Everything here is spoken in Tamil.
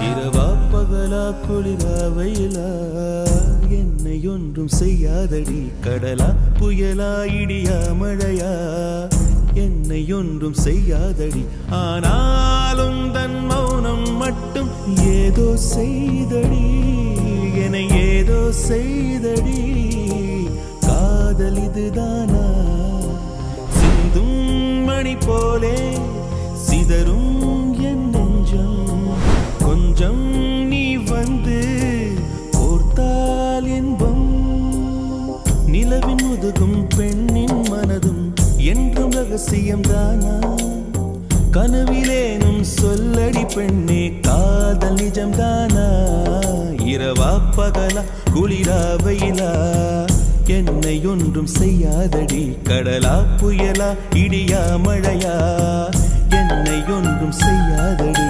இரவா பகலா குளிரா வெயிலா என்னை ஒன்றும் செய்யாதடி கடலா புயலா இடியா மழையா என்னை ஒன்றும் செய்யாதடி ஆனாலும் தன் மௌனம் மட்டும் ஏதோ செய்தடி என்னை ஏதோ செய்தடி காதல் இதுதானா சிந்தும் மணி போலே சிதறும் என் நெஞ்சம் கொஞ்சம் நீ வந்து கோர்த்தால் என்பம் நிலவின் முதுகும் பெண்ணின் மனதும் என்றும் ரகசியம்தானா கனவிலேனும் சொல்லடி பெண்ணே காதல் நிஜம்தானா இரவா பகலா குளிரா வெயிலா என்னை ஒன்றும் செய்யாதடி கடலா புயலா இடியா மழையா என்னை ஒன்றும் செய்யாதடி